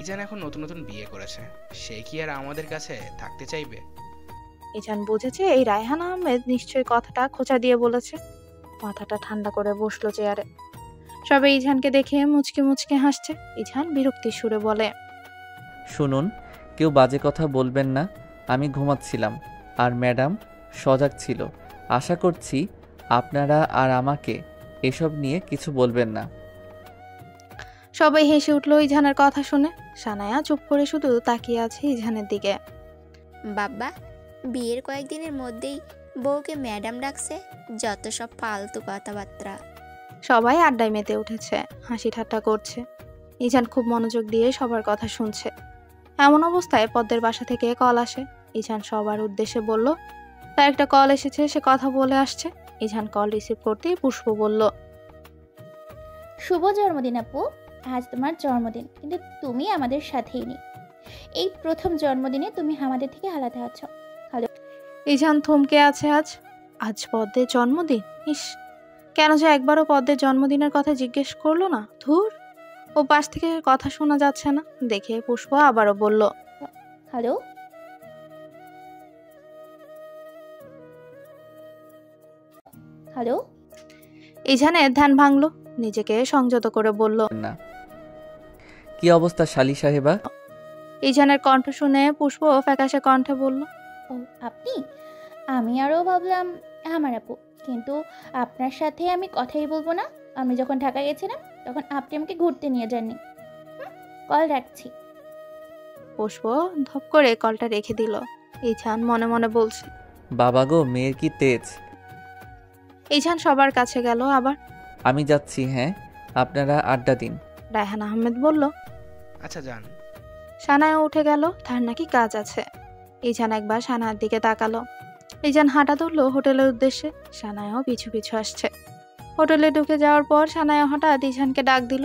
ইজান এখন নতুন নতুন বিয়ে করেছে, সে কি আর আমাদের কাছে থাকতে চাইবে? ইজান বুঝেছে এই রায়হান আহমেদ নিশ্চয়ই কথাটা খোঁচা দিয়ে বলেছে। মাথাটা ঠান্ডা করে বসলো চেয়ারে। সবাই ইজানকে দেখে মুচকি মুচকি হাসছে। ইজান বিরক্তির সুরে বলে, শুনুন, কেউ বাজে কথা বলবেন না। আমি ঘুমাচ্ছিলাম আর ম্যাডাম সজাগ ছিল। আশা করছি আপনারা আর আমাকে এসব নিয়ে কিছু বলবেন না। সবাই হেসে উঠলো ইজানের কথা শুনে। সানায়া চুপ করে শুধু তাকিয়ে আছে ইজানের দিকে। বাবা, বিয়ের কয়েকদিনের মধ্যেই বউকে ম্যাডাম ডাকছে, যত সব ফালতু কথাবার্তা। সবাই আড্ডায় মেতে উঠেছে, হাসি ঠাট্টা করছে। ইজান খুব মনোযোগ দিয়ে সবার কথা শুনছে। এমন অবস্থায় পদ্মের বাসা থেকে কল আসে। ইজান সবার উদ্দেশ্যে বলল তার একটা কল এসেছে, সে কথা বলে আসছে। ইজান কল রিসিভ করতেই পুষ্প বলল, শুভ জন্মদিন আপু। আজ তোমার জন্মদিন, কিন্তু তুমি আমাদের সাথেই নেই। এই প্রথম জন্মদিনে তুমি আমাদের থেকে আলাদা আছো। ইজান থমকে আছে। আজ পদ্মের জন্মদিন। ইস, কেন যে একবারও পদ্মের জন্মদিনের কথা জিজ্ঞেস করলো না। ধুর, ও পাশ থেকে কথা শোনা যাচ্ছে না দেখে পুষ্প আবারও বলল, হ্যালো হ্যালো। ইজানের ধ্যান ভাঙলো, নিজেকে সংযত করে বলল, না। কি অবস্থা শালি সাহেবা? ইজানের কণ্ঠ শুনে পুষ্প ফ্যাকাশে কণ্ঠে বলল, ও আপনি? আমি আরও ভাবলাম আমার আপু, কিন্তু আপনার সাথে আমি কথাই বলবো না। আমি যখন ঢাকা গেছিলাম তখন আপনি আমাকে ঘুরতে নিয়ে যাননি। কল রাখছি। পুষ্প ধপ করে কলটা রেখে দিল। ইজান মনে মনে বলছে, বাবা গো, মেয়ের কি তেজ। ইজান সবার কাছে গেল আবার। আমি যাচ্ছি, হ্যাঁ, আপনারা আড্ডা দিন। রায়হান আহমেদ বলল, আচ্ছা যান। সানায়া উঠে গেল, তার নাকি কাজ আছে। ইজান একবার সানায়ার দিকে তাকালো। ইজান হাঁটা ধরলো হোটেলের উদ্দেশ্যে। সানায়াও পিছু পিছু আসছে। হোটেলে ঢুকে যাওয়ার পর সানায়া হঠাৎ ইজানকে ডাক দিল।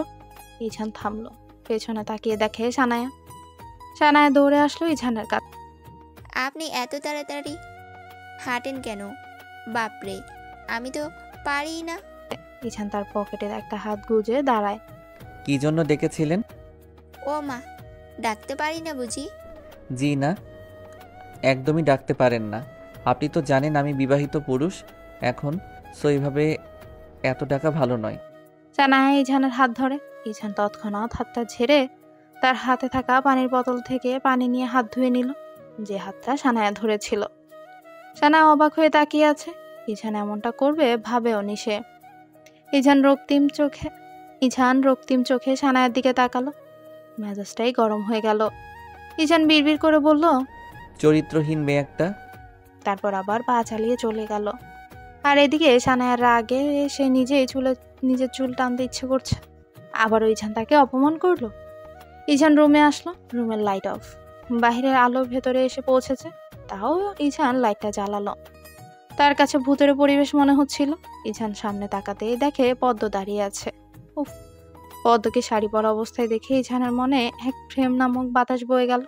ইজান থামলো, পেছনে তাকিয়ে দেখে সানায়া। সানায়া দৌড়ে আসলো ইজানের কাছে। আপনি এত তাড়াতাড়ি হাঁটেন কেন? বাপরে, আমি তো পারি না। ইজান তার পকেটের একটা হাত গুজে দাঁড়ায়। কি জন্য ডেকেছিলেন? ও মা, ডাকতে পারি না বুঝি? জি না, একদমই ডাকতে পারেন না। আপনি তো জানেন আমি বিবাহিত পুরুষ এখন, সো এইভাবে এত টাকা ভালো নয়। সানায়া ইজানের হাত ধরে। ইজান তৎক্ষণাৎ হাতটা ঝেড়ে তার হাতে থাকা পানির বোতল থেকে পানি নিয়ে হাত ধুয়ে নিল, যে হাতটা সানায়া ধরেছিল। সানায়া অবাক হয়ে তাকিয়ে আছে। ইজান এমনটা করবে ভাবেও নি সে। ইজান রক্তিম চোখে সানায়ার দিকে তাকালো। মেজাজটাই গরম হয়ে গেল। ইজান বিড়বিড় করে বলল, চরিত্রহীন মেয়ে একটা। তারপর আবার পা চালিয়ে চলে গেল। আর এদিকে সানায়ার রাগে সে নিজের চুল টানতে ইচ্ছে করছে। আবার ইজান তাকে অপমান করলো। ইজান রুমে আসলো। রুমের লাইট অফ। বাহিরের আলো ভেতরে এসে পৌঁছেছে, তাও ইজান লাইটটা জ্বালালো। তার কাছে ভূতের পরিবেশ মনে হচ্ছিল। ইজান সামনে তাকাতেই দেখে পদ্ম দাঁড়িয়ে আছে। উফ, পদ্মকে শাড়ি পরা অবস্থায় দেখে ইজানের মনে এক প্রেম নামক বাতাস বয়ে গেল।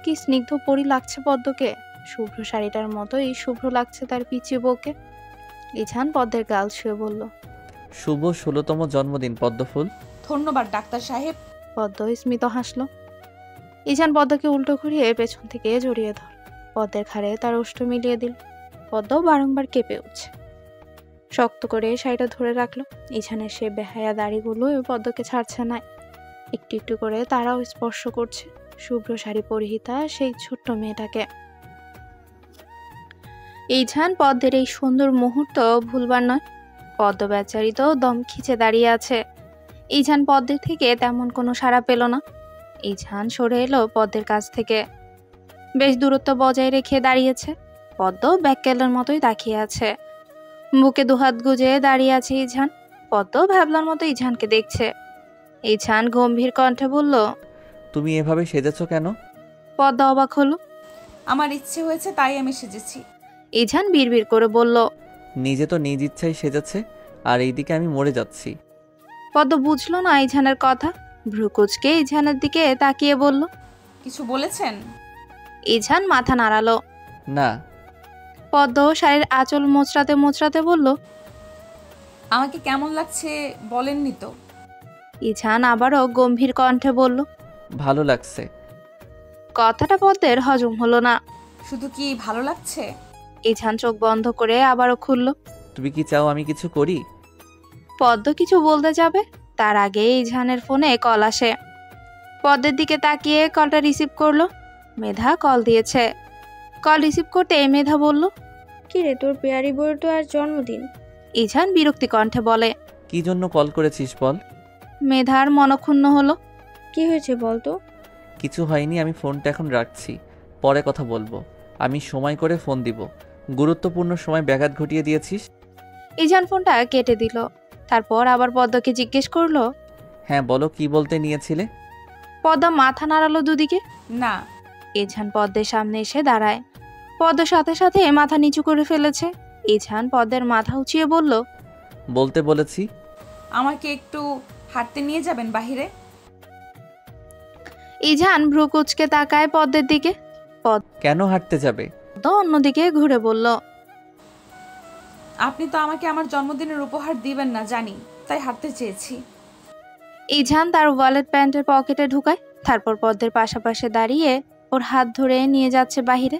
কি স্নিগ্ধ পরি লাগছে পদ্মকে। শুভ্র শাড়িটার মতোই শুভ্র লাগছে তার পিচি বউকে। ইজান পদ্মের গাল ছুঁয়ে বলল, শুভ 16তম জন্মদিন পদ্মফুল। ধন্যবাদ ডাক্তার সাহেব। পদ্ম স্মিত হাসলো। ইজান পদ্মকে উল্টো ঘুরিয়ে পেছন থেকে জড়িয়ে ধর পদ্মের ঘাড়ে তার ওষ্ঠ মিলিয়ে দিল। পদ্ম বারংবার কেঁপে উঠছে। শক্ত করে শাড়িটা ধরে রাখলো। ইজানের সে বেহায়া দাড়িগুলো পদ্মকে ছাড়ছে না। একটু একটু করে তারাও স্পর্শ করছে শুভ্র শাড়ি পরিহিতা সেই ছোট্ট মেয়েটাকে। ইজান পদ্মের এই সুন্দর মুহূর্ত ভুলবার নয়। পদ্ম বেচারি তো দম খিচে দাঁড়িয়ে আছে। ইজান পদ্মের থেকে তেমন কোনো সাড়া পেল না। ইজান সরে এলো পদ্মের কাছ থেকে। বেশ দূরত্ব বজায় রেখে দাঁড়িয়েছে। পদ্ম ব্যাককেলের মতোই তাকিয়ে আছে। বুকে দুহাত গুজে দাঁড়িয়ে আছে ইজান। পদ্ম ভাবলার মতো ইজানকে দেখছে। ইজান গম্ভীর কণ্ঠে বলল, তুমি এভাবে সেজেছো কেন? পদ্ম অবাক হলো। আমার ইচ্ছে হয়েছে তাই আমি সেজেছি। ইজান বিড়বিড় করে বলল, নিজে তো নিজ ইচ্ছায় সেজেছে, আর এইদিকে আমি মরে যাচ্ছি। পদ্ম বুঝলো না ইজানের কথা। ভ্রুকুচকে ইজানের দিকে তাকিয়ে বলল, কিছু বলেছেন? ইজান মাথা নাড়ালো। না। পদ্ম শাড়ির আঁচল মোচড়াতে মোচড়াতে বলল, আমাকে কেমন লাগছে বলেননি তো। ইজান আবারও গম্ভীর কণ্ঠে বলল, ভালো লাগছে। কথাটা পদ্মের হজম হলো না। শুধু কি ভালো লাগছে? ইছান চোখ বন্ধ করে আবারও খুলল। তুমি কি চাও আমি কিছু করি? পদ্ম কিছু বলতে যাবে তার আগে ইছানের ফোনে কল আসে। পদ্মের দিকে তাকিয়ে কলটা রিসিভ করলো। মেধা কল দিয়েছে। কল রিসিভ করতে মেধা বলল, কি রে, তোর পেয়ারি বউয়ের তো আজ জন্মদিন। ইছান বিরক্তি কণ্ঠে বলে। কি জন্য কল করেছিস বল? মেধার মনক্ষুণ্ণ হলো। কি হয়েছে বল তো? কিছু হয়নি, আমি ফোনটা এখন রাখছি, পরে কথা বলবো। আমি সময় করে ফোন দিব। গুরুত্বপূর্ণ সময় ব্যাঘাত ঘটিয়ে দিয়েছিস। ইছান ফোনটা কেটে দিল। তারপর আবার পদ্মকে জিজ্ঞেস করলো। হ্যাঁ বলো, কি বলতে নিয়েছিলে? পদ্ম মাথা নাড়ালো দুদিকে। না। ইছান পদ্মের সামনে এসে দাঁড়ায়। পদ্ম সাথে সাথে মাথা নিচু করে ফেলেছে। ইছান পদ্মের মাথা উঁচিয়ে বলল, বলতে বলেছি। আমাকে একটু হাঁটতে নিয়ে যাবেন বাহিরে? ইছান ভ্রু কুচকে তাকায় পদ্মের দিকে। কেন হাঁটতে যাবে? পদ্ম অন্যদিকে ঘুরে বলল, আপনি তো আমাকে আমার জন্মদিনের উপহার দিবেন না জানি, তাই হাঁটতে চেয়েছি। ইছান তার ওয়ালেট প্যান্টের পকেটে ঢুকায়। তারপর পদ্মের পাশাপাশি দাঁড়িয়ে ওর হাত ধরে নিয়ে যাচ্ছে বাহিরে।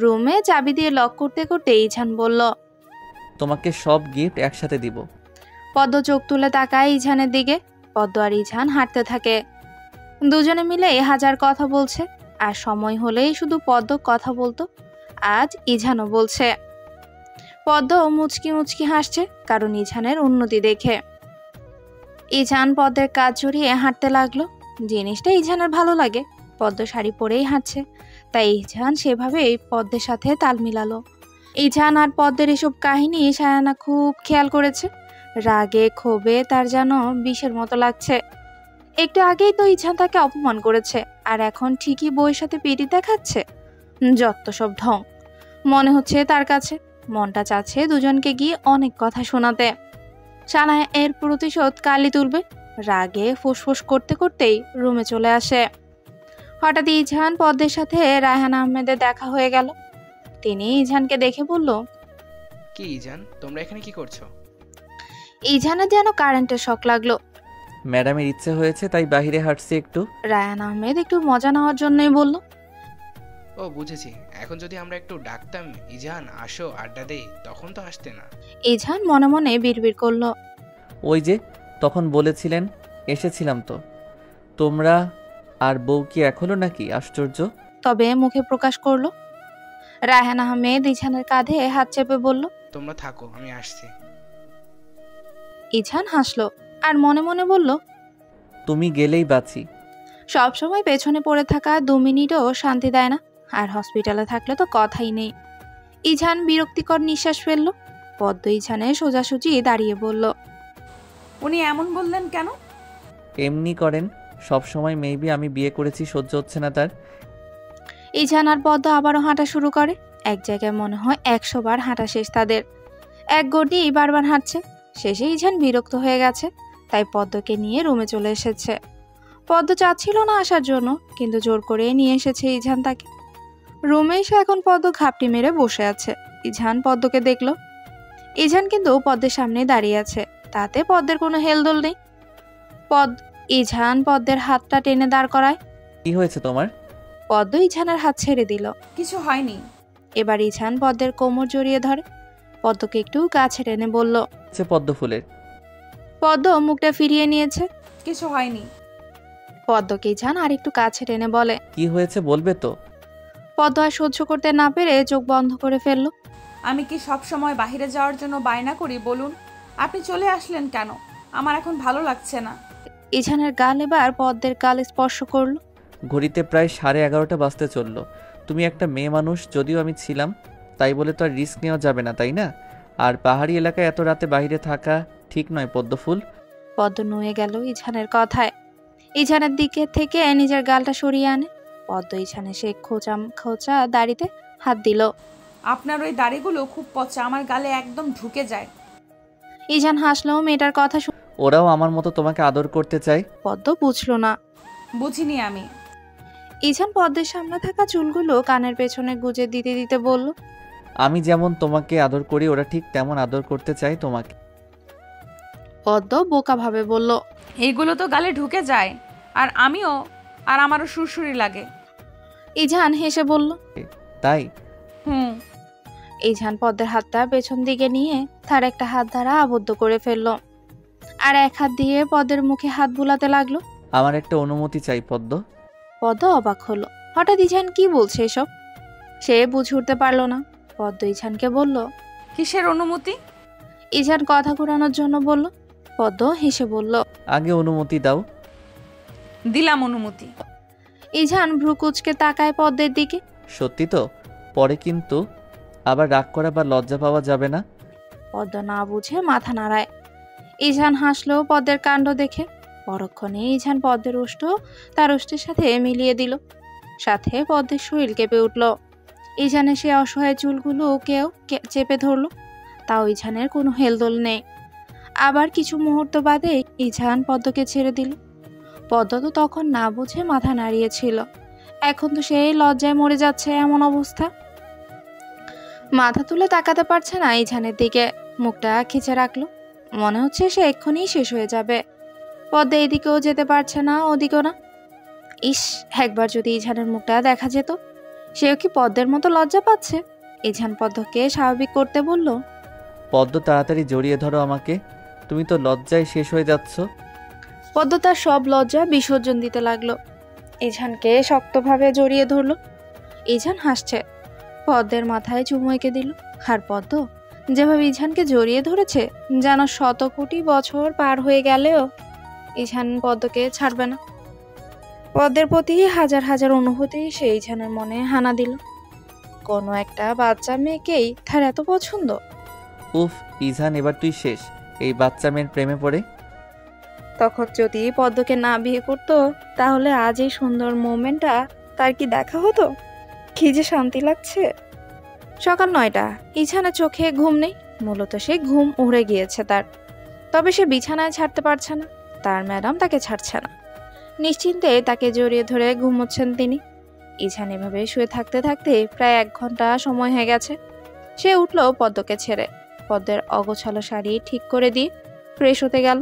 রুমে চাবি দিয়ে লক করতে করতে ইছান বলল, তোমাকে সব গিফট একসাথে দিব। পদ্ম চোখ তুলে তাকায় ইছানের দিকে। পদ্ম আর ইছান হাঁটতে থাকে। দুজনে মিলে হাজার কথা বলছে, আর সময় হলেই শুধু পদ্ম কথা বলতো। আজ ইছানও বলছে। পদ্ম মুচকি মুচকি হাসছে, কারণ ইছানের উন্নতি দেখে। ইছান পদ্মের কাজ জড়িয়ে হাঁটতে লাগলো। জিনিসটা ইছানের ভালো লাগে। পদ্ম শাড়ি পরেই হাঁটছে, তাই ইছান সেভাবেই পদ্মের সাথে তাল মিলালো। ইছান আর পদ্মের এসব কাহিনী সায়ানা খুব খেয়াল করেছে। রাগে ক্ষোভে তার যেন বিষের মতো লাগছে। একটু আগেই তো ইছান তাকে অপমান করেছে, আর এখন ঠিকই বউয়ের সাথে পিড়ি দেখাচ্ছে। যত সব ঢং মনে হচ্ছে তার কাছে। মনটা চাচ্ছে দুজনকে গিয়ে অনেক কথা শোনাতে। সানায়া এর প্রতিশোধ কালই তুলবে। রাগে ফুসফুস করতে করতেই রুমে চলে আসে। হঠাৎ ইছান পদ্মের সাথে রায়হান আহমেদের দেখা হয়ে গেল। তিনি ইছানকে দেখে বলল, কি ইজান, তোমরা এখানে কি করছো? ইছানের যেন কারেন্টের শক লাগলো। ম্যাডামের ইচ্ছে হয়েছে তাই বাইরে হাঁটছি একটু। রায়হান আহমেদ একটু মজা নেওয়ার জন্যই বলল, ও বুঝেছি, এখন যদি আমরা একটু ডাকতাম ইজান আসো আড্ডা দেই, তখন তো আসতে না। ইছান মনে মনে বিড়বিড় করলো, ওই যে তখন বলেছিলেন, এসেছিলাম তো। তোমরা আর বউ কি এখনো নাকি? আশ্চর্য। তবে মুখে প্রকাশ করলো। রায়হান আহমেদ ইছানের কাঁধে হাত চেপে বলল, তোমরা থাকো, আমি আসছি। ইছান হাসলো আর মনে মনে বলল, তুমি গেলেই বাঁচি। সবসময় পেছনে পড়ে থাকা 2 মিনিটও শান্তি দেয় না, আর হসপিটালে থাকলে তো কথাই নেই। ইছান বিরক্তিকর নিঃশ্বাস ফেলল। পদ্ম ইছানের সোজাসুজি দাঁড়িয়ে বলল, উনি এমন বললেন কেন? এমনি করেন সব সময়। মেবি আমি বিয়ে করেছি, সহ্য হচ্ছে না তার। ইছান আর পদ্ম আবারও হাঁটা শুরু করে। এক জায়গায় মনে হয় 100 বার হাঁটা শেষ তাদের। এক গটি বারবার হাঁটছে। শেষে ইছান বিরক্ত হয়ে গেছে, তাই পদ্মকে নিয়ে রুমে চলে এসেছে। পদ্ম চাচ্ছিল না আসার জন্য, কিন্তু জোর করে নিয়ে এসেছে ইছান তাকে। রুমে এসে এখন পদ্ম ঘাপটি মেরে বসে আছে। ইছান পদ্মকে দেখলো। ইছান কিন্তু পদ্মের সামনে দাঁড়িয়ে আছে, তাতে পদ্মের কোনো হেলদোল নেই। ইছান পদ্মের হাতটা টেনে দাঁড় করায়। কি হয়েছে তোমার? পদ্ম ইছানের হাত ছেড়ে দিল। কিছু হয়নি। এবার ইছান পদ্মের কোমর জড়িয়ে ধরে। পদ্মকে একটু কাছে টেনে বলল, পদ্ম ফুলের। পদ্ম মুখটা ফিরিয়ে নিয়েছে। কিছু হয়নি। পদ্মকে ইছান আর একটু কাছে টেনে বলে, কি হয়েছে বলবে তো? পদ্ম আর সহ্য করতে না পেরে চোখ বন্ধ করে ফেলল। আমি কি সব সময় বাইরে যাওয়ার জন্য বায়না করি বলুন? আপনি চলে আসলেন কেন? আমার এখন ভালো লাগছে না। ইছানের গাল এবার পদ্মের গাল স্পর্শ করলো। ঘড়িতে প্রায় 11:30 বাজতে চললো। তুমি একটা মেয়ে মানুষ, যদিও আমি ছিলাম, তাই বলে তো আর রিস্ক নেওয়া যাবে না, তাই না? আর পাহাড়ি এলাকায় এত রাতে বাইরে থাকা ঠিক নয় পদ্মফুল। পদ্ম নুয়ে গেল ইছানের কথায়। ইছানের দিকে থেকে নিজের গালটা সরিয়ে আনে। পদ্ম ইছানে সে খোঁচা খোঁচা দাড়িতে হাত দিল। আপনার ওই দাড়িগুলো খুব পচা, আমার গালে একদম ঢুকে যায়। ইছান হাসলো মেয়েটার কথা শুনে। ওরাও আমার মতো তোমাকে আদর করতে চায়। পদ্ম বুঝলো না। বুঝিনি আমি। ইছান পদ্মের সামনে থাকা চুলগুলো কানের পেছনে গুজে দিতে দিতে বলল, আমি যেমন তোমাকে আদর করি, ওরা ঠিক তেমন আদর করতে চায় তোমাকে। পদ্ম বোকা ভাবে বলল, এইগুলো তো গালে ঢুকে যায়, আর আমিও আর আমারও সুরসুরি লাগে। ইজান হেসে বলল। তাই? হুম। ইজান পদ্মের হাতটা পেছন দিকে নিয়ে তার একটা হাত দ্বারা আবদ্ধ করে ফেললো, আর এক হাত দিয়ে পদ্মের মুখে হাত বুলাতে লাগলো। আমার একটা অনুমতি চাই পদ্ম। পদ্ম অবাক হলো, হঠাৎ ইজান কি বলছে এসব। সে বুঝে উঠতে পারলো না। পদ্ম ইজানকে বলল। কিসের অনুমতি? ইজান কথা ঘুরানোর জন্য বলল। পদ্ম হেসে বলল। আগে অনুমতি দাও। দিলাম অনুমতি। ইজান ভ্রু কুচকে তাকায় পদ্মের দিকে। সত্যি তো? পরে কিন্তু আবার রাগ করা বা লজ্জা পাওয়া যাবে না? পদ্ম না বুঝে মাথা নাড়ায়। ইজান হাসলো পদ্মের কাণ্ড দেখে। পরক্ষণে ইজান পদ্মের ওষ্ঠ তার ওষ্ঠের সাথে মিলিয়ে দিল, সাথে পদ্মের শরীর কেঁপে উঠল। ইজানের সে অসহায় চুলগুলো কেউ চেপে ধরলো, তাও ইজানের কোনো হেলদোল নেই। আবার কিছু মুহূর্ত বাদে ইজান পদ্মকে ছেড়ে দিল। পদ্ম তো তখন না বুঝে মাথা নাড়িয়েছিল, এখন তো সেই লজ্জায় মরে যাচ্ছে এমন অবস্থা। মাথা তুলে তাকাতে পারছে না ইজানের দিকে, মুখটা খিচে রাখলো, মনে হচ্ছে সে এক্ষুনি শেষ হয়ে যাবে। পদ্মা এদিকেও যেতে পারছে না, ওদিকেও না। ইস, একবার যদি ইজানের মুখটা দেখা যেত। সেও কি পদ্মের মতো লজ্জা পাচ্ছে? ইজান পদ্মকে স্বাভাবিক করতে বলল। পদ্ম তাড়াতাড়ি জড়িয়ে ধরো আমাকে, তুমি তো লজ্জায় শেষ হয়ে যাচ্ছ। পদ্ম তার সব লজ্জা বিসর্জন দিতে লাগলো, ইজানকে শক্তভাবে জড়িয়ে ধরলো। ইজান হাসছে, পদ্মের মাথায় চুমু এঁকে দিল। আর পদ্ম যেভাবে ইজানকে জড়িয়ে ধরেছে, যেন 100 কোটি বছর পার হয়ে গেলেও ইজান পদ্মকে ছাড়বে না। পদ্মের প্রতি হাজার হাজার অনুভূতি সে ইজানের মনে হানা দিল। কোনো একটা বাচ্চা মেয়েকেই তার এত পছন্দ। উফ ইজান, এবার তুই শেষ এই বাচ্চা মেয়ের প্রেমে পড়ে। তখন যদি পদ্মকে না বিয়ে করতো, তাহলে আজ এই সুন্দর মোমেন্টটা তার কি দেখা হতো? কি যে শান্তি লাগছে। সকাল 9টা, ইজানের চোখে ঘুম নেই। মূলত সে ঘুম উড়ে গিয়েছে তার, তবে সে বিছানায় ছাড়তে পারছে না, তার ম্যাডাম তাকে ছাড়ছে না। নিশ্চিন্তে তাকে জড়িয়ে ধরে ঘুমোচ্ছেন তিনি। ইজান এভাবে শুয়ে থাকতে থাকতে প্রায় 1 ঘন্টা সময় হয়ে গেছে। সে উঠল পদ্মকে ছেড়ে, পদ্মের অগোছালো শাড়ি ঠিক করে দিয়ে ফ্রেশ হতে গেল।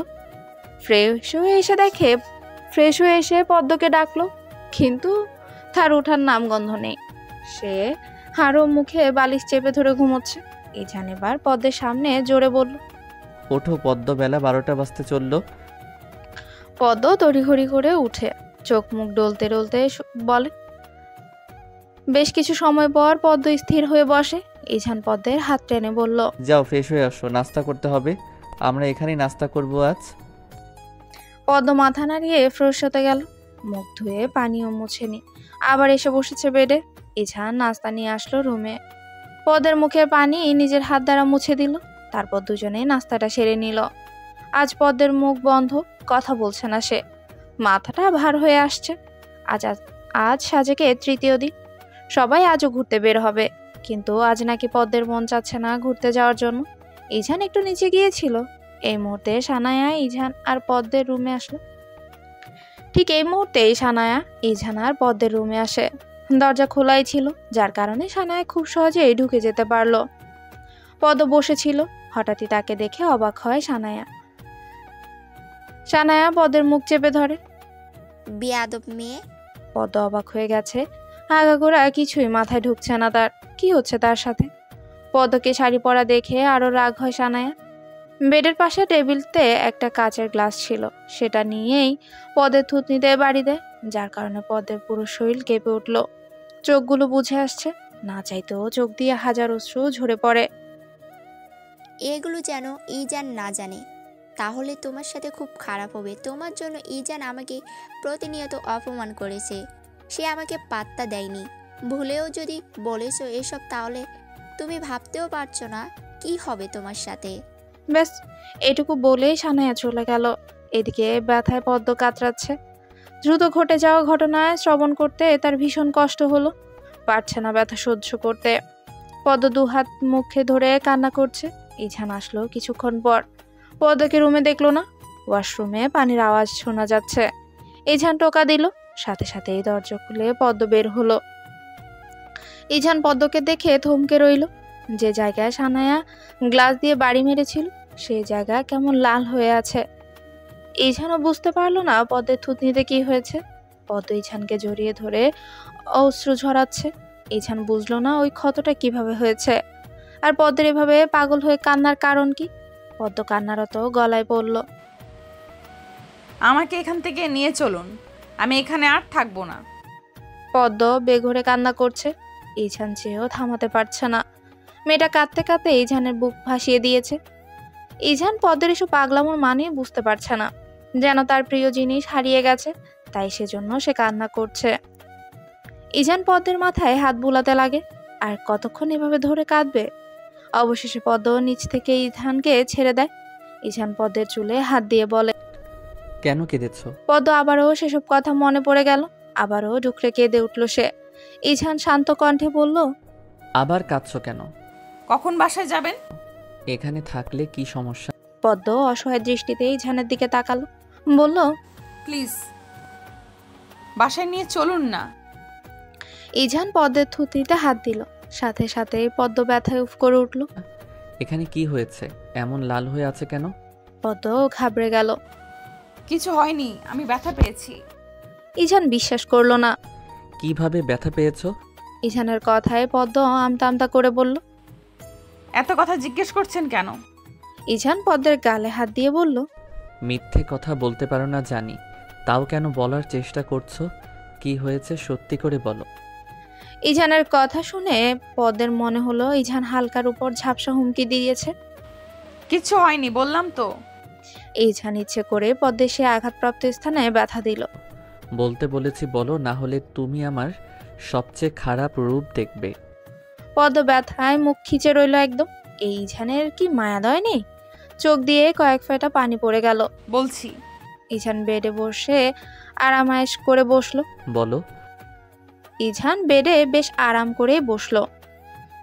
ফ্রেশ হয়ে এসে পদ্মকে ডাকলো, কিন্তু তার ওঠার নামগন্ধ নেই। সে আরো মুখে বালিশ চেপে ধরে ঘুমোচ্ছে। ইজান এবার পদ্মের সামনে জোরে বলল। ওঠো পদ্ম, বেলা 12টা বাজতে চললো। পদ্ম তড়িঘড়ি করে উঠে চোখ মুখ ডলতে ডলতে বলে। বেশ কিছু সময় পর পদ্ম স্থির হয়ে বসে। ইজান পদ্মের হাত টেনে বলল। যাও ফ্রেশ হয়ে আসো, নাস্তা করতে হবে, আমরা এখানেই নাস্তা করব আজ। পদ্ম মাথা নাড়িয়ে ফ্রেশ হতে গেল, মুখ ধুয়ে পানিও মুছেনি, আবার এসে বসেছে বেডে। ইজান নাস্তা নিয়ে আসলো রুমে। পদ্মের মুখের পানি নিজের হাত দ্বারা মুছে দিল, তারপর দুজনে নাস্তাটা সেরে নিল। আজ পদ্মের মুখ বন্ধ, কথা বলছে না সে, মাথাটা ভার হয়ে আসছে। আজ সাজেকে 3য় দিন, সবাই আজও ঘুরতে বের হবে, কিন্তু আজ নাকি পদ্মের মন চাচ্ছে না ঘুরতে যাওয়ার জন্য। ইজান একটু নিচে গিয়েছিল। এই মুহূর্তে সানায়া, ইজান আর পদ্মের রুমে আসলো। ঠিক এই মুহূর্তেই সানায়া, ইজান আর পদ্মের রুমে আসে। দরজা খোলাই ছিল, যার কারণে সানায়া খুব সহজেই ঢুকে যেতে পারলো। পদ্ম বসেছিল, হঠাৎই তাকে দেখে অবাক হয় সানায়া। সানায়া পদ্মের মুখ চেপে ধরে। বেয়াদব মেয়ে। পদ্ম অবাক হয়ে গেছে, আগাগোড়া কিছুই মাথায় ঢুকছে না তার, কি হচ্ছে তার সাথে। পদ্মকে শাড়ি পরা দেখে আরো রাগ হয় সানায়া। বেডের পাশে টেবিলতে একটা কাচের গ্লাস ছিল, সেটা নিয়েই পদ্মের থুতনিতে বাড়ি দেয়, যার কারণে পদ্মের পুরো শরীর কেঁপে উঠল। চোখগুলো বুঝে আসছে, না চাইতেও চোখ দিয়ে হাজার অশ্রু ঝরে পড়ে। এগুলো যেন ইজান না জানে, তাহলে তোমার সাথে খুব খারাপ হবে। তোমার জন্য ইজান আমাকে প্রতিনিয়ত অপমান করেছে, সে আমাকে পাত্তা দেয়নি। ভুলেও যদি বলেছো এসব, তাহলে তুমি ভাবতেও পারছো না কি হবে তোমার সাথে। ব্যাস, এটুকু বলেই সানায়া চলে গেল। এদিকে ব্যথায় পদ্ম কাতরাচ্ছে। দ্রুত ঘটে যাওয়া ঘটনায় শ্রবণ করতে তার ভীষণ কষ্ট হলো, পারছে না ব্যথা সহ্য করতে। পদ্ম 2 হাত মুখে ধরে কান্না করছে। ইজান আসলো কিছুক্ষণ পর, পদ্মকে রুমে দেখলো না। ওয়াশরুমে পানির আওয়াজ শোনা যাচ্ছে। ইজান টোকা দিল, সাথে সাথে এই দরজা খুলে পদ্ম বের হলো। ইজান পদ্মকে দেখে থমকে রইল। যে জায়গায় সানায়া গ্লাস দিয়ে বাড়ি মেরেছিল, সেই জায়গা কেমন লাল হয়ে আছে। ইজানও বুঝতে পারলো না পদ্মের থুতনিতে কি হয়েছে। পদ্ম ইছানকে জড়িয়ে ধরে অশ্রু ঝরাচ্ছে। ইছান বুঝলো না ওই ক্ষতটা কিভাবে হয়েছে, আর পদ্মের এভাবে পাগল হয়ে কান্নার কারণ কি। পদ্ম কান্নারত গলায় বলল, আমাকে এখান থেকে নিয়ে চলুন, আমি এখানে আর থাকবো না। পদ্ম বেঘরে কান্না করছে। ইছান চেয়েও থামাতে পারছে না। মেয়েটা কাঁদতে কাঁদতে ইছানের বুক ভাসিয়ে দিয়েছে। ইছান পদ্মের এসব পাগলামোর মানে বুঝতে পারছে না, যেন তার প্রিয় জিনিস হারিয়ে গেছে, তাই সেজন্য সে কান্না করছে। ইছান পদ্মের মাথায় হাত বুলাতে লাগে। আর কতক্ষণ এভাবে ধরে কাঁদবে? অবশেষে পদ্ম নিচ থেকে ইছানকে ছেড়ে দেয়। ইছান পদ্মের চুলে হাত দিয়ে বলে, কেন কেঁদেছ? পদ্ম আবারও সেসব কথা মনে পড়ে গেল। আবারও ডুকরে কেঁদে উঠল সে। ইছান শান্ত কণ্ঠে বলল, আবার কাঁদছ কেন? কখন বাসায় যাবেন? এখানে থাকলে কি সমস্যা? পদ্ম অসহায় দৃষ্টিতে ইছানের দিকে তাকালো, বলল, প্লিজ বাসায় নিয়ে চলুন না। ইছান পদ্মের থুতনিতে হাত দিল। সাথে সাথে পদ্ম ব্যথায় উফ করে উঠল। এখানে কি হয়েছে? এমন লাল হয়ে আছে কেন? পদ্ম ঘাবড়ে গেল। কিছু হয়নি, আমি ব্যথা পেয়েছি। ইছান বিশ্বাস করলো না। কিভাবে ব্যথা পেয়েছো? ইছানের কথায় পদ্ম আমতা আমতা করে বলল। এত কথা জিজ্ঞেস করছেন কেন? ইছান পদ্মের গালে হাত দিয়ে বলল, মিথ্যে কথা বলতে পারো না জানি, তাও কেন বলার চেষ্টা করছো? কি হয়েছে সত্যি করে বলো। ইছানের কথা শুনে পদ্মের মনে হলো ইছান হালকার উপর ঝাপসা হুমকি দিয়েছে। কিছু হয়নি বললাম তো। ইছান ইচ্ছে করে পদ্মের সে আঘাতপ্রাপ্ত স্থানে ব্যথা দিল। বলতে বলেছি বলো, না হলে তুমি আমার সবচেয়ে খারাপ রূপ দেখবে। পদ্ম ব্যথায় মুখ খিচে রইল একদম। এই ইছানের কি মায়া দয় নেই? চোখ দিয়ে কয়েক ফোঁটা পানি পড়ে গেল। বলছি। ইছান বেডে বসে আরামায়েশ করে বসলো। বলো। ইছান বেডে বেশ আরাম করেই বসলো।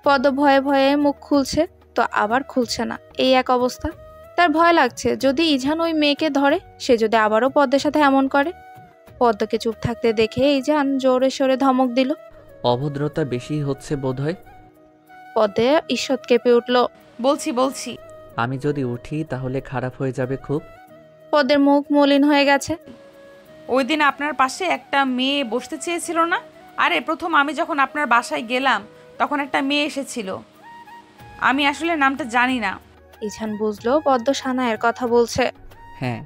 পদ্ম ভয়ে ভয়ে মুখ খুলছে তো আবার খুলছে না, এই এক অবস্থা। তার ভয় লাগছে, যদি ইছান ওই মেয়েকে ধরে, সে যদি আবারও পদ্মের সাথে এমন করে। পদ্মকে চুপ থাকতে দেখে ইছান জোরে সোরে ধমক দিল। অভদ্রতা বেশি হচ্ছে বোধহয়। পদ্মে ঈষৎ কেঁপে উঠল। বলছি। আমি যদি উঠি তাহলে খারাপ হয়ে যাবে খুব। পদ্মের মুখ মলিন হয়ে গেছে। ওই দিন আপনার পাশে একটা মেয়ে বসতে চেয়েছিল না? আরে প্রথম আমি যখন আপনার বাসায় গেলাম তখন একটা মেয়ে এসেছিল, আমি আসলে নামটা জানি না। ইছান বুঝলো পদ্ম সানায়ের কথা বলছে। হ্যাঁ,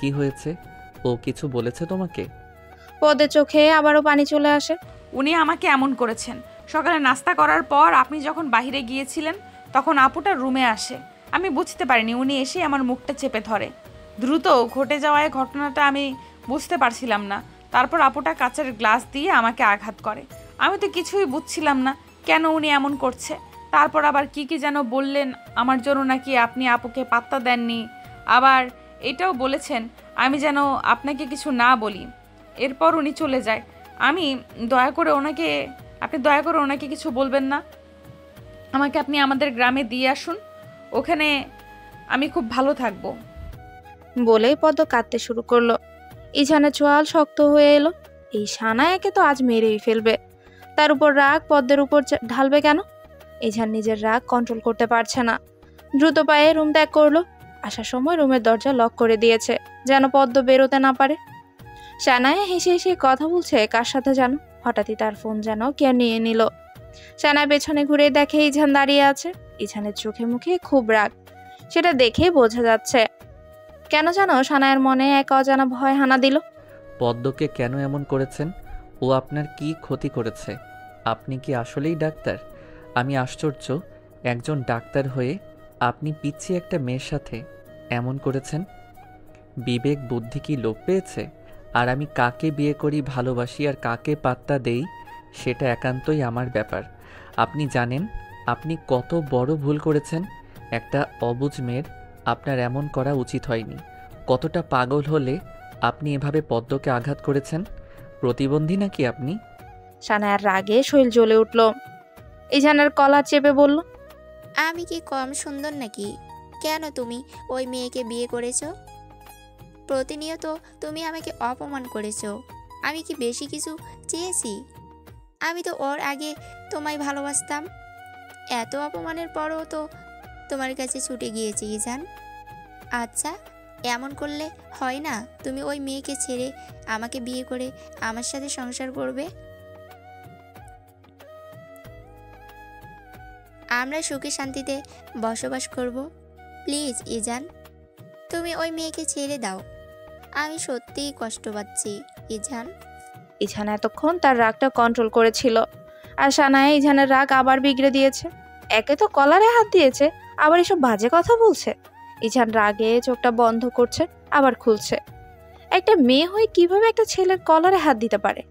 কি হয়েছে? ও কিছু বলেছে তোমাকে? পদ্মের চোখে আবারও পানি চলে আসে। উনি আমাকে এমন করেছেন, সকালে নাস্তা করার পর আপনি যখন বাইরে গিয়েছিলেন তখন আপুটা রুমে আসে। আমি বুঝতে পারিনি, উনি এসে আমার মুখটা চেপে ধরে। দ্রুত ঘটে যাওয়ায় ঘটনাটা আমি বুঝতে পারছিলাম না। তারপর আপুটা কাচের গ্লাস দিয়ে আমাকে আঘাত করে। আমি তো কিছুই বুঝছিলাম না কেন উনি এমন করছে। তারপর আবার কি যেন বললেন আমার জন্য নাকি আপনি আপুকে পাত্তা দেননি, আবার এটাও বলেছেন আমি যেন আপনাকে কিছু না বলি। এরপর উনি চলে যায়। আপনি দয়া করে ওনাকে কিছু বলবেন না। আমাকে আপনি আমাদের গ্রামে দিয়ে আসুন, ওখানে আমি খুব ভালো থাকবো। বলেই পদ্ম কাঁদতে শুরু করলো। ইছানের চোয়াল শক্ত হয়ে এলো। এই সানায়াকে তো আজ মেরেই ফেলবে। তার উপর রাগ পদ্মের উপর ঢালবে কেন? ইছান নিজের রাগ কন্ট্রোল করতে পারছে না। দ্রুত পায়ে রুম ত্যাগ করলো। আসার সময় রুমের দরজা লক করে দিয়েছে, যেন পদ্ম বেরোতে না পারে। সানায়া হেসে হেসে কথা বলছে কার সাথে যেন। হঠাৎই তার ফোন যেন কে নিয়ে নিল। সানায়া পেছনে ঘুরে দেখে ইছান দাঁড়িয়ে আছে। ইছানের চোখে মুখে খুব রাগ, সেটা দেখেই বোঝা যাচ্ছে। কেন যেন সানায়ার মনে এক অজানা ভয় হানা দিল। পদ্মকে কেন এমন করেছেন? ও আপনার কি ক্ষতি করেছে? আপনি কি আসলেই ডাক্তার? আমি আশ্চর্য, একজন ডাক্তার হয়ে আপনি পিচ্ছি একটা মেয়ের সাথে এমন করেছেন। বিবেক বুদ্ধি কি লোপ পেয়েছে? আর আমি কাকে বিয়ে করি, ভালোবাসি আর কাকে পাত্তা দেই সেটা একান্তই আমার ব্যাপার। আপনি জানেন আপনি কত বড় ভুল করেছেন। একটা অবুঝ মেয়ের আপনার এমন করা উচিত হয়নি। কতটা পাগল হলে আপনি এভাবে পদ্মকে আঘাত করেছেন? প্রতিবন্ধী নাকি আপনি? সানায়ার রাগে শৈল জ্বলে উঠল। ইছানের কলার চেপে বলল, আমি কি কম সুন্দর নাকি? কেন তুমি ওই মেয়েকে বিয়ে করেছো? প্রতিনিয়ত তুমি আমাকে অপমান করেছো। আমি কি বেশি কিছু চেয়েছি? আমি তো ওর আগে তোমায় ভালোবাসতাম। এত অপমানের পরও তো তোমার কাছে ছুটে গিয়েছি ইজান। আচ্ছা, এমন করলে হয় না? তুমি ওই মেয়েকে ছেড়ে আমাকে বিয়ে করে আমার সাথে সংসার করবে, আমরা সুখে শান্তিতে বসবাস করব। প্লিজ ইজান, তুমি ওই মেয়েকে ছেড়ে দাও। আমি সত্যিই কষ্ট পাচ্ছি ইজান। ইঝান এতক্ষণ তার রাগটা কন্ট্রোল করেছিল, আর সানায়া ইঝানের রাগ আবার বিগড়ে দিয়েছে। একে তো কলারে হাত দিয়েছে, আবার এসব বাজে কথা বলছে। ইঝান রাগে চোখটা বন্ধ করছে, আবার খুলছে। একটা মেয়ে হয়ে কিভাবে একটা ছেলের কলারে হাত দিতে পারে?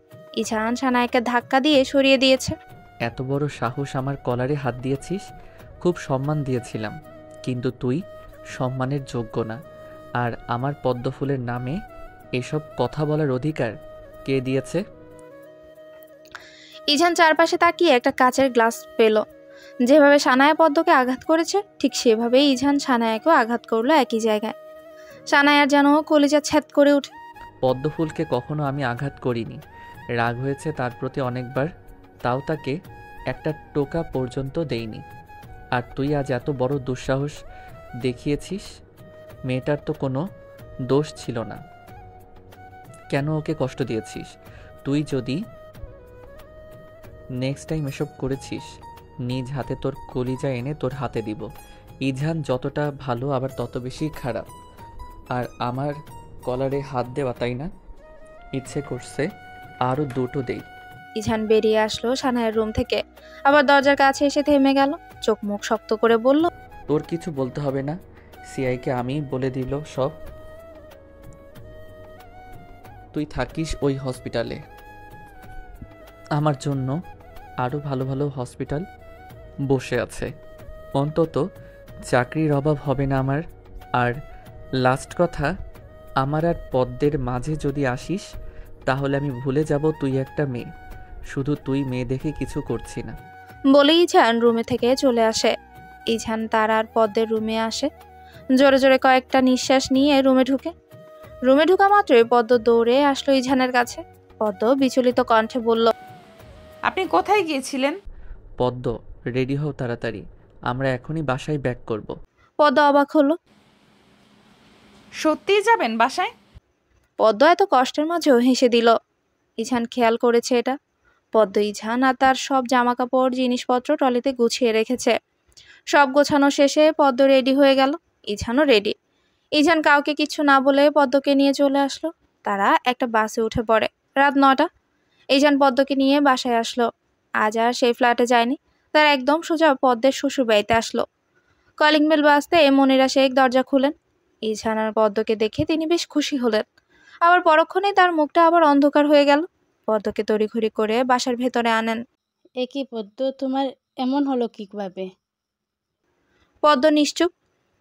ইঝান সানায়াকে ধাক্কা দিয়ে সরিয়ে দিয়েছে। এত বড় সাহস, আমার কলারে হাত দিয়েছিস? খুব সম্মান দিয়েছিলাম, কিন্তু তুই সম্মানের যোগ্য না। আর আমার পদ্মফুলের নামে এসব কথা বলার অধিকার কে দিয়েছে? ইঝান চারপাশে তাকিয়ে একটা কাচের গ্লাস পেল। যেভাবে সানায়া পদ্মকে আঘাত করেছে, ঠিক সেভাবেই ইঝান সানায়াকেও আঘাত করলো একই জায়গায়। সানায়ার যেন কলিজা ছ্যাদ করে উঠে। পদ্মফুলকে কখনো আমি আঘাত করিনি। রাগ হয়েছে তার প্রতি অনেকবার, তাও তাকে একটা টোকা পর্যন্ত দেইনি। আর তুই আজ এত বড় দুঃসাহস দেখিয়েছিস? মেয়েটার তো কোনো দোষ ছিল না, কেন ওকে কষ্ট দিয়েছিস? তুই যদি নেক্সট টাইম এসব করেছিস, নিজ হাতে তোর কলিজা এনে তোর হাতে দিব। ইঝান যতটা ভালো আবার তত বেশি খারাপ। আর আমার কলারে হাত দেওয়া, তাই না? ইচ্ছে করছে আরও দুটো দেই। ইঝান বেরিয়ে আসলো সানায়ার রুম থেকে, আবার দরজার কাছে এসে থেমে গেল। চোখ মুখ শক্ত করে বলল, তোর কিছু বলতে হবে না, সিআইকে আমি বলে দিল সব। তুই থাকিস ওই হসপিটালে। আমার জন্য আরও ভালো ভালো হসপিটাল বসে আছে, অন্তত চাকরির অভাব হবে না আমার। আর লাস্ট কথা, আমার আর পদ্মের মাঝে যদি আসিস, তাহলে আমি ভুলে যাব তুই একটা মেয়ে। শুধু তুই মেয়ে দেখে কিছু করছি না বলে ইঝান রুমে থেকে চলে আসে। ইঝান তার আর পদ্মের রুমে আসে। জোরে জোরে কয়েকটা নিঃশ্বাস নিয়ে রুমে ঢুকা মাত্রই পদ্ম দৌড়ে আসলো ইঝানের কাছে। পদ্ম বিচলিত কণ্ঠে বলল, আপনি কোথায় গিয়েছিলেন? পদ্ম, রেডি হও তাড়াতাড়ি, আমরা এখনই বাসায় ব্যাক করব। পদ্ম অবাক হলো। সত্যিই যাবেন বাসায়? পদ্ম এত কষ্টের মাঝেও হেসে দিল। ইঝান খেয়াল করেছে এটা। পদ্ম ইঝান আর তার সব জামা কাপড় জিনিসপত্র ট্রলিতে গুছিয়ে রেখেছে। সব গোছানো শেষে পদ্ম রেডি হয়ে গেল, ইঝানও রেডি। ইঝান কাউকে কিছু না বলে পদ্মকে নিয়ে চলে আসলো। তারা একটা বাসে উঠে পড়ে। রাত 9টা। ইঝান পদ্মকে নিয়ে বাসায় আসলো। আজ আর সেই ফ্ল্যাটে যায়নি, তার একদম সোজা পদ্মের শ্বশুর বাড়িতে আসলো। কলিং বেল বাজতে মনিরা শেখ দরজা খুলেন। ইঝান আর পদ্মকে দেখে তিনি বেশ খুশি হলেন। আবার পরক্ষণেই তার মুখটা আবার অন্ধকার হয়ে গেল। পদ্মকে তড়িঘড়ি করে বাসার ভেতরে আনেন। একই পদ্ম, তোমার এমন হলো কিভাবে? পদ্ম নিশ্চুপ।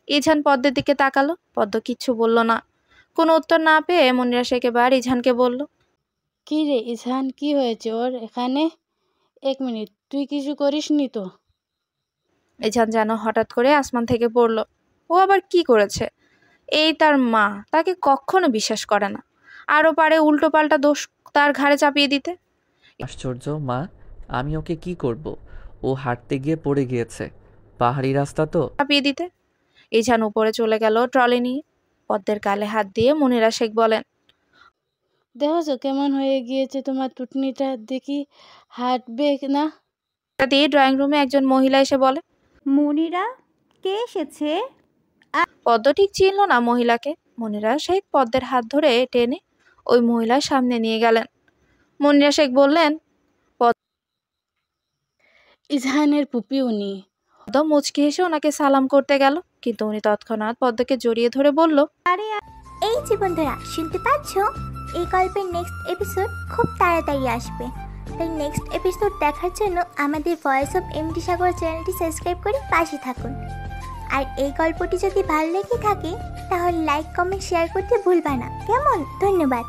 ইঝান পদ্মের দিকে তাকালো। পদ্ম কিচ্ছু বলল না। কোনো উত্তর না পেয়ে মনিরা শেখ এবার ইঝানকে বলল, কি রে ইজহান, কি হয়েছে ওর এখানে? 1 মিনিট, তুই কিছু করিসনি তো? ইঝান যেন হঠাৎ করে আসমান থেকে পড়ল। ও আবার কি করেছে? এই তার মা, তাকে কখনো বিশ্বাস করে না, আরও পারে উল্টো পাল্টা দোষ তার ঘাড়ে চাপিয়ে দিতে। আশ্চর্য মা, আমি ওকে কি করব? ও হাঁটতে গিয়ে পড়ে গিয়েছে, পাহাড়ি রাস্তা তো। চাপিয়ে দিতে ইঝান উপরে চলে গেল ট্রলি নিয়ে। পদ্মের গালে হাত দিয়ে মনিরা শেখ বলেন, দেখো কেমন হয়ে গিয়েছে তোমার টুটনিটা, দেখি হাঁটবে না। দিয়ে ড্রয়িং রুমে একজন মহিলা এসে বলে, মনিরা, কে এসেছে? পদ্ম ঠিক চিনল না মহিলাকে। মনিরা শেখ পদ্মের হাত ধরে টেনে ওই মহিলার সামনে নিয়ে গেলেন। মনিরা শেখ বললেন, ইজহানের পুপি উনি। পদ্ম মুচকি হেসে ওনাকে সালাম করতে গেল, কিন্তু উনি তৎক্ষণাৎ পদ্মকে জড়িয়ে ধরে বলল, এই যে বন্ধুরা, শুনতে পাচ্ছ? এই গল্পের নেক্সট এপিসোড খুব তাড়াতাড়ি আসবে, তাই নেক্সট এপিসোড দেখার জন্য আমাদের ভয়েস অফ এমডি সাগর চ্যানেলটি সাবস্ক্রাইব করে পাশে থাকুন। আর এই গল্পটি যদি ভালো লেগে থাকে তাহলে লাইক, কমেন্ট, শেয়ার করতে ভুলবা না, কেমন? ধন্যবাদ।